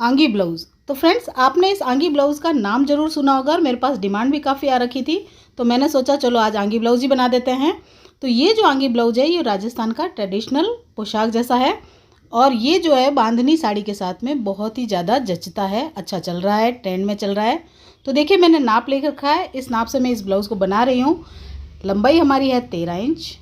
आंगी blouse. तो friends, आपने इस आंगी ब्लाउज़ का नाम ज़रूर सुना होगा और मेरे पास डिमांड भी काफ़ी आ रखी थी, तो मैंने सोचा चलो आज आंगी ब्लाउज़ ही बना देते हैं। तो ये जो आंगी ब्लाउज़ है ये राजस्थान का ट्रेडिशनल पोशाक जैसा है और ये जो है बांधनी साड़ी के साथ में बहुत ही ज़्यादा जचता है, अच्छा चल रहा है, ट्रेंड में चल रहा है। तो देखिए मैंने नाप ले रखा है, इस नाप से मैं इस ब्लाउज़ को बना रही हूँ। लंबाई हमारी है 13 इंच,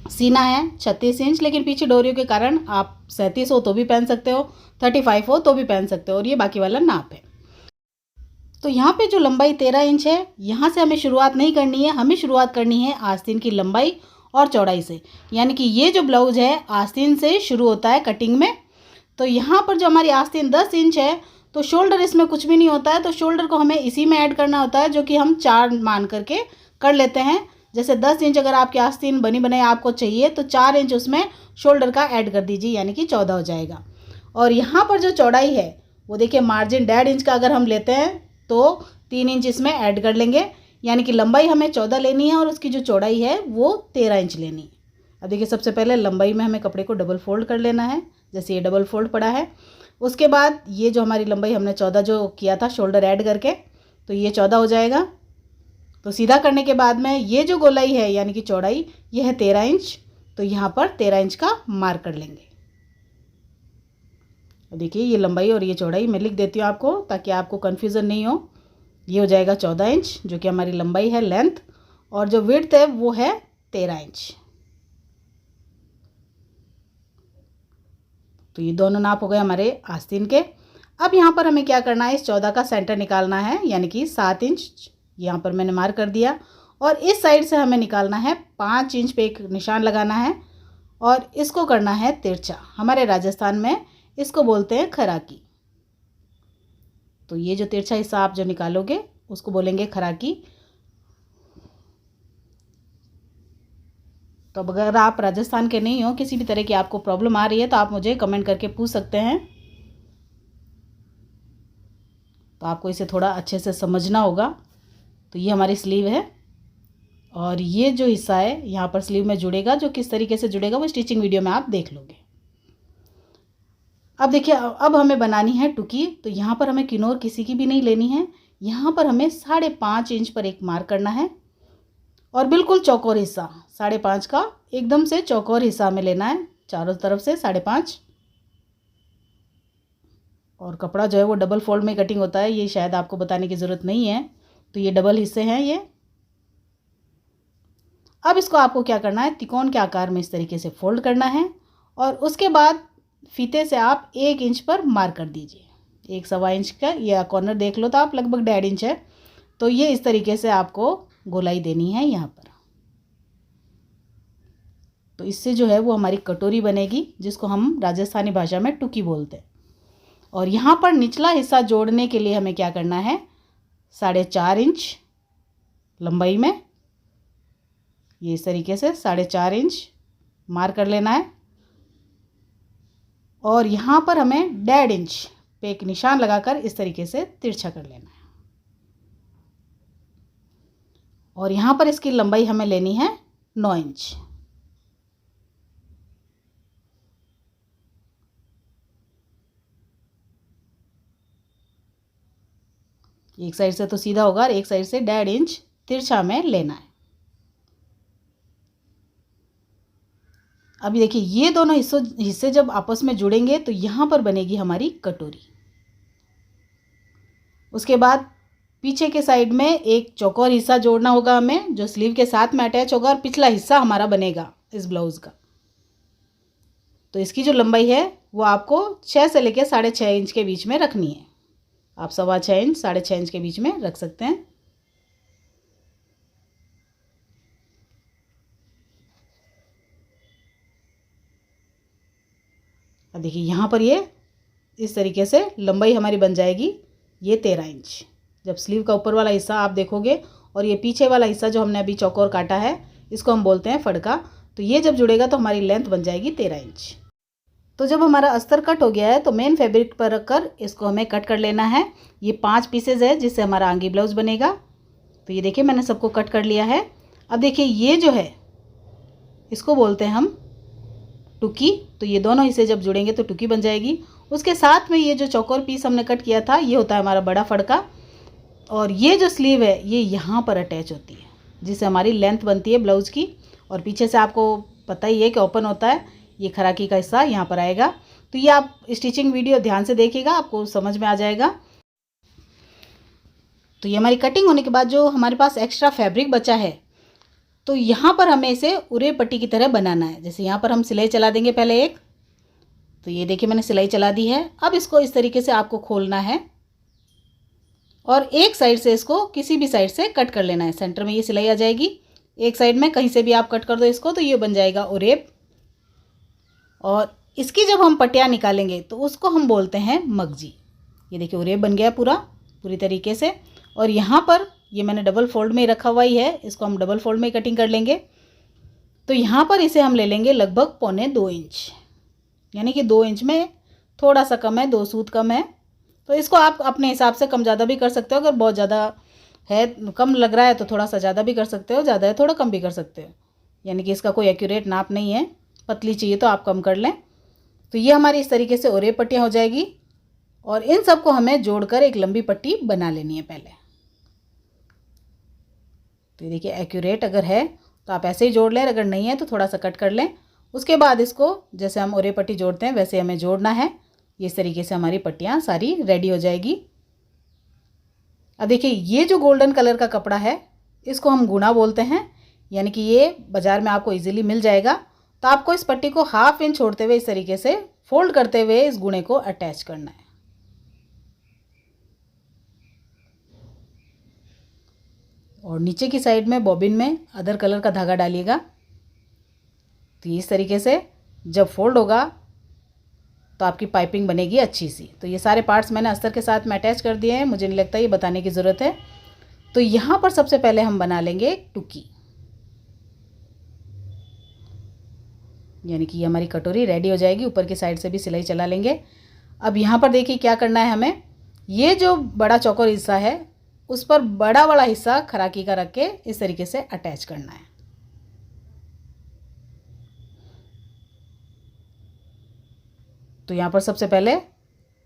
सीना है 36 इंच, लेकिन पीछे डोरियों के कारण आप 37 हो तो भी पहन सकते हो, 35 हो तो भी पहन सकते हो और ये बाकी वाला नाप है। तो यहाँ पे जो लंबाई 13 इंच है, यहाँ से हमें शुरुआत नहीं करनी है, हमें शुरुआत करनी है आस्तीन की लंबाई और चौड़ाई से। यानी कि ये जो ब्लाउज है आस्तीन से शुरू होता है कटिंग में। तो यहाँ पर जो हमारी आस्तीन 10 इंच है तो शोल्डर इसमें कुछ भी नहीं होता है, तो शोल्डर को हमें इसी में ऐड करना होता है, जो कि हम 4 मान करके कर लेते हैं। जैसे 10 इंच अगर आपकी आस्तीन बनी बनाई आपको चाहिए तो 4 इंच उसमें शोल्डर का ऐड कर दीजिए, यानी कि 14 हो जाएगा। और यहाँ पर जो चौड़ाई है वो देखिए मार्जिन 1.5 इंच का अगर हम लेते हैं तो 3 इंच इसमें ऐड कर लेंगे, यानी कि लंबाई हमें 14 लेनी है और उसकी जो चौड़ाई है वो 13 इंच लेनी है। अब देखिए सबसे पहले लंबाई में हमें कपड़े को डबल फोल्ड कर लेना है, जैसे ये डबल फोल्ड पड़ा है। उसके बाद ये जो हमारी लंबाई हमने 14 जो किया था शोल्डर ऐड करके, तो ये 14 हो जाएगा। तो सीधा करने के बाद में ये जो गोलाई है यानी कि चौड़ाई ये है 13 इंच, तो यहाँ पर 13 इंच का मार्क कर लेंगे। देखिए ये लंबाई और ये चौड़ाई मैं लिख देती हूँ आपको ताकि आपको कन्फ्यूज़न नहीं हो। ये हो जाएगा 14 इंच जो कि हमारी लंबाई है लेंथ, और जो विड्थ है वो है 13 इंच। तो ये दोनों नाप हो गए हमारे आस्तीन के। अब यहाँ पर हमें क्या करना है, इस 14 का सेंटर निकालना है, यानी कि 7 इंच यहाँ पर मैंने मार्क कर दिया। और इस साइड से हमें निकालना है 5 इंच पे एक निशान लगाना है और इसको करना है तिरछा। हमारे राजस्थान में इसको बोलते हैं खराकी। तो ये जो तिरछा हिस्सा आप जो निकालोगे उसको बोलेंगे खराकी। तो अब अगर आप राजस्थान के नहीं हो, किसी भी तरह की आपको प्रॉब्लम आ रही है तो आप मुझे कमेंट करके पूछ सकते हैं। तो आपको इसे थोड़ा अच्छे से समझना होगा। तो ये हमारी स्लीव है और ये जो हिस्सा है यहाँ पर स्लीव में जुड़ेगा, जो किस तरीके से जुड़ेगा वो स्टिचिंग वीडियो में आप देख लोगे। अब देखिए अब हमें बनानी है टुकी। तो यहाँ पर हमें किनोर किसी की भी नहीं लेनी है, यहाँ पर हमें 5.5 इंच पर एक मार्क करना है और बिल्कुल चौकोर हिस्सा 5.5 का एकदम से चौकोर हिस्सा हमें लेना है, चारों तरफ से 5.5। और कपड़ा जो है वो डबल फोल्ड में कटिंग होता है, ये शायद आपको बताने की ज़रूरत नहीं है। तो ये डबल हिस्से हैं ये। अब इसको आपको क्या करना है, त्रिकोण के आकार में इस तरीके से फोल्ड करना है और उसके बाद फीते से आप 1 इंच पर मार्क कर दीजिए। 1.25 इंच का या कॉर्नर देख लो तो आप लगभग 1.5 इंच है। तो ये इस तरीके से आपको गोलाई देनी है यहाँ पर। तो इससे जो है वो हमारी कटोरी बनेगी, जिसको हम राजस्थानी भाषा में टुकी बोलते हैं। और यहाँ पर निचला हिस्सा जोड़ने के लिए हमें क्या करना है, 4.5 इंच लंबाई में ये इस तरीके से 4.5 इंच मार्क कर लेना है और यहाँ पर हमें 1.5 इंच पे एक निशान लगाकर इस तरीके से तिरछा कर लेना है। और यहाँ पर इसकी लंबाई हमें लेनी है 9 इंच। एक साइड से तो सीधा होगा और एक साइड से 1.5 इंच तिरछा में लेना है। अभी देखिए ये दोनों हिस्से जब आपस में जुड़ेंगे तो यहाँ पर बनेगी हमारी कटोरी। उसके बाद पीछे के साइड में एक चौकोर हिस्सा जोड़ना होगा हमें, जो स्लीव के साथ में अटैच होगा और पिछला हिस्सा हमारा बनेगा इस ब्लाउज़ का। तो इसकी जो लंबाई है वो आपको 6 से लेकर 6.5 इंच के बीच में रखनी है। आप 6.25 इंच 6.5 इंच के बीच में रख सकते हैं। अब देखिए यहाँ पर ये इस तरीके से लंबाई हमारी बन जाएगी, ये 13 इंच। जब स्लीव का ऊपर वाला हिस्सा आप देखोगे और ये पीछे वाला हिस्सा जो हमने अभी चौकोर काटा है इसको हम बोलते हैं फड़का। तो ये जब जुड़ेगा तो हमारी लेंथ बन जाएगी 13 इंच। तो जब हमारा अस्तर कट हो गया है तो मेन फैब्रिक पर रखकर इसको हमें कट कर लेना है। ये 5 पीसेज है जिससे हमारा आंगी ब्लाउज़ बनेगा। तो ये देखिए मैंने सबको कट कर लिया है। अब देखिए ये जो है इसको बोलते हैं हम टुकी। तो ये दोनों हिस्से जब जुड़ेंगे तो टुकी बन जाएगी। उसके साथ में ये जो चौकोर पीस हमने कट किया था ये होता है हमारा बड़ा फड़का, और ये जो स्लीव है ये यहाँ पर अटैच होती है जिससे हमारी लेंथ बनती है ब्लाउज़ की। और पीछे से आपको पता ही है कि ओपन होता है, ये खराकी का हिस्सा यहाँ पर आएगा। तो ये आप स्टिचिंग वीडियो ध्यान से देखिएगा, आपको समझ में आ जाएगा। तो ये हमारी कटिंग होने के बाद जो हमारे पास एक्स्ट्रा फैब्रिक बचा है तो यहाँ पर हमें इसे उरे पट्टी की तरह बनाना है। जैसे यहाँ पर हम सिलाई चला देंगे पहले एक, तो ये देखिए मैंने सिलाई चला दी है। अब इसको इस तरीके से आपको खोलना है और एक साइड से इसको किसी भी साइड से कट कर लेना है। सेंटर में ये सिलाई आ जाएगी, एक साइड में कहीं से भी आप कट कर दो इसको, तो ये बन जाएगा उरेब। और इसकी जब हम पट्टियाँ निकालेंगे तो उसको हम बोलते हैं मगजी। ये देखिए उरेब बन गया पूरी तरीके से। और यहाँ पर ये मैंने डबल फोल्ड में ही रखा हुआ ही है, इसको हम डबल फोल्ड में ही कटिंग कर लेंगे। तो यहाँ पर इसे हम ले लेंगे लगभग 1.25 इंच, यानी कि 2 इंच में थोड़ा सा कम है, 2 सूत कम है। तो इसको आप अपने हिसाब से कम ज़्यादा भी कर सकते हो। अगर बहुत ज़्यादा है, कम लग रहा है तो थोड़ा सा ज़्यादा भी कर सकते हो, ज़्यादा है थोड़ा कम भी कर सकते हो। यानी कि इसका कोई एक्यूरेट नाप नहीं है, पतली चाहिए तो आप कम कर लें। तो ये हमारी इस तरीके से ओरे पट्टियाँ हो जाएगी और इन सबको हमें जोड़कर एक लंबी पट्टी बना लेनी है पहले। तो ये देखिए एक्यूरेट अगर है तो आप ऐसे ही जोड़ लें, अगर नहीं है तो थोड़ा सा कट कर लें। उसके बाद इसको जैसे हम ओरे पट्टी जोड़ते हैं वैसे हमें जोड़ना है। इस तरीके से हमारी पट्टियाँ सारी रेडी हो जाएगी। अब देखिए ये जो गोल्डन कलर का कपड़ा है इसको हम गुना बोलते हैं, यानी कि ये बाज़ार में आपको इजीली मिल जाएगा। तो आपको इस पट्टी को 1/2 इंच छोड़ते हुए इस तरीके से फोल्ड करते हुए इस गुणे को अटैच करना है। और नीचे की साइड में बॉबिन में अदर कलर का धागा डालिएगा। तो इस तरीके से जब फोल्ड होगा तो आपकी पाइपिंग बनेगी अच्छी सी। तो ये सारे पार्ट्स मैंने अस्तर के साथ में अटैच कर दिए हैं, मुझे नहीं लगता ये बताने की ज़रूरत है। तो यहाँ पर सबसे पहले हम बना लेंगे एक टुकी, यानी कि ये हमारी कटोरी रेडी हो जाएगी। ऊपर की साइड से भी सिलाई चला लेंगे। अब यहाँ पर देखिए क्या करना है हमें, ये जो बड़ा चौकोर हिस्सा है उस पर बड़ा वाला हिस्सा खराकी का रख के इस तरीके से अटैच करना है। तो यहाँ पर सबसे पहले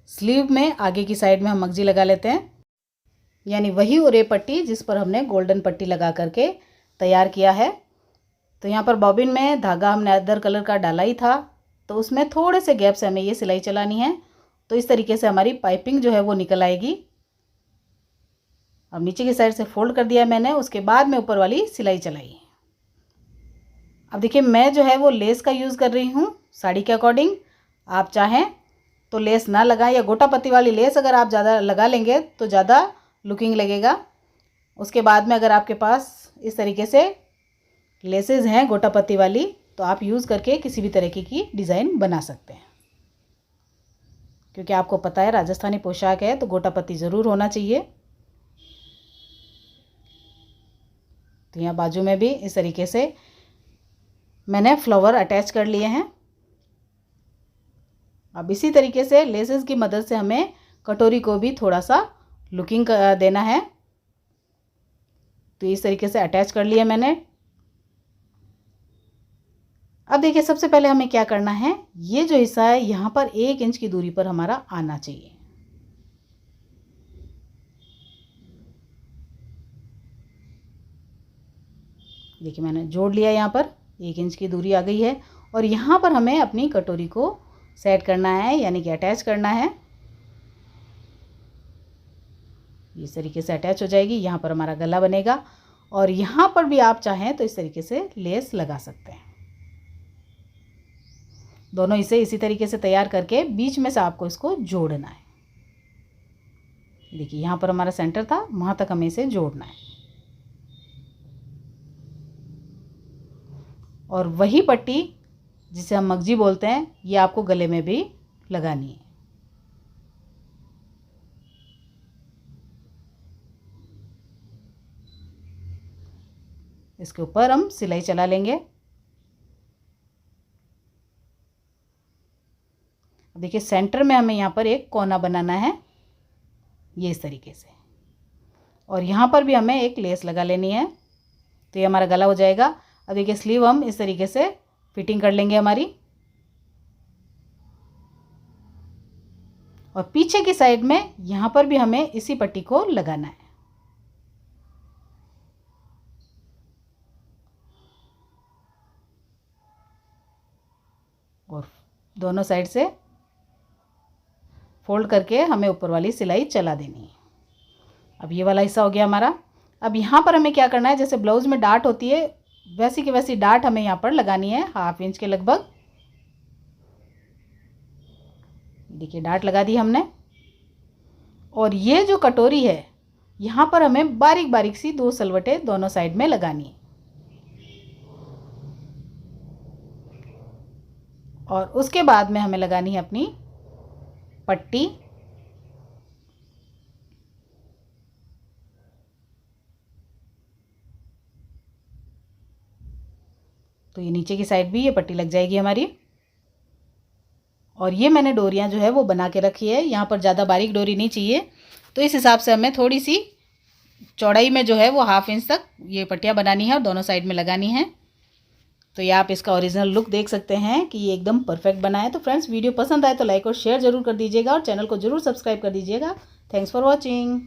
स्लीव में आगे की साइड में हम मगजी लगा लेते हैं, यानी वही उरे पट्टी जिस पर हमने गोल्डन पट्टी लगा करके तैयार किया है। तो यहाँ पर बॉबिन में धागा हमने अदर कलर का डाला ही था, तो उसमें थोड़े से गैप से हमें ये सिलाई चलानी है। तो इस तरीके से हमारी पाइपिंग जो है वो निकल आएगी। अब नीचे की साइड से फोल्ड कर दिया मैंने, उसके बाद में ऊपर वाली सिलाई चलाई। अब देखिए मैं जो है वो लेस का यूज़ कर रही हूँ साड़ी के अकॉर्डिंग। आप चाहें तो लेस ना लगाएं, या गोटा पत्ती वाली लेस अगर आप ज़्यादा लगा लेंगे तो ज़्यादा लुकिंग लगेगा। उसके बाद में अगर आपके पास इस तरीके से लेसेस हैं गोटा पत्ती वाली तो आप यूज़ करके किसी भी तरीके की डिज़ाइन बना सकते हैं, क्योंकि आपको पता है राजस्थानी पोशाक है तो गोटा पत्ती ज़रूर होना चाहिए। तो यहाँ बाजू में भी इस तरीके से मैंने फ्लावर अटैच कर लिए हैं। अब इसी तरीके से लेसेस की मदद से हमें कटोरी को भी थोड़ा सा लुकिंग देना है। तो इस तरीके से अटैच कर लिया मैंने। अब देखिए सबसे पहले हमें क्या करना है, ये जो हिस्सा है यहाँ पर 1 इंच की दूरी पर हमारा आना चाहिए। देखिए मैंने जोड़ लिया, यहाँ पर 1 इंच की दूरी आ गई है। और यहाँ पर हमें अपनी कटोरी को सेट करना है, यानी कि अटैच करना है। इस तरीके से अटैच हो जाएगी। यहाँ पर हमारा गला बनेगा और यहाँ पर भी आप चाहें तो इस तरीके से लेस लगा सकते हैं। दोनों इसे इसी तरीके से तैयार करके बीच में से आपको इसको जोड़ना है। देखिए यहाँ पर हमारा सेंटर था, वहाँ तक हमें इसे जोड़ना है। और वही पट्टी जिसे हम मगजी बोलते हैं ये आपको गले में भी लगानी है। इसके ऊपर हम सिलाई चला लेंगे। देखिए सेंटर में हमें यहाँ पर एक कोना बनाना है, ये इस तरीके से। और यहाँ पर भी हमें एक लेस लगा लेनी है। तो ये हमारा गला हो जाएगा। अब देखिए स्लीव हम इस तरीके से फिटिंग कर लेंगे हमारी। और पीछे की साइड में यहाँ पर भी हमें इसी पट्टी को लगाना है। और दोनों साइड से फोल्ड करके हमें ऊपर वाली सिलाई चला देनी है। अब ये वाला हिस्सा हो गया हमारा। अब यहाँ पर हमें क्या करना है, जैसे ब्लाउज़ में डार्ट होती है वैसी की वैसी डार्ट हमें यहाँ पर लगानी है 1/2 इंच के लगभग। देखिए डार्ट लगा दी हमने। और ये जो कटोरी है यहाँ पर हमें बारीक बारीक सी 2 सलवटें दोनों साइड में लगानी है। और उसके बाद में हमें लगानी है अपनी पट्टी। तो ये नीचे की साइड भी ये पट्टी लग जाएगी हमारी। और ये मैंने डोरियां जो है वो बना के रखी है। यहाँ पर ज़्यादा बारीक डोरी नहीं चाहिए, तो इस हिसाब से हमें थोड़ी सी चौड़ाई में जो है वो 1/2 इंच तक ये पट्टियाँ बनानी है और दोनों साइड में लगानी है। तो ये आप इसका ओरिजिनल लुक देख सकते हैं कि ये एकदम परफेक्ट बना है। तो फ्रेंड्स वीडियो पसंद आए तो लाइक और शेयर ज़रूर कर दीजिएगा और चैनल को ज़रूर सब्सक्राइब कर दीजिएगा। Thanks for watching.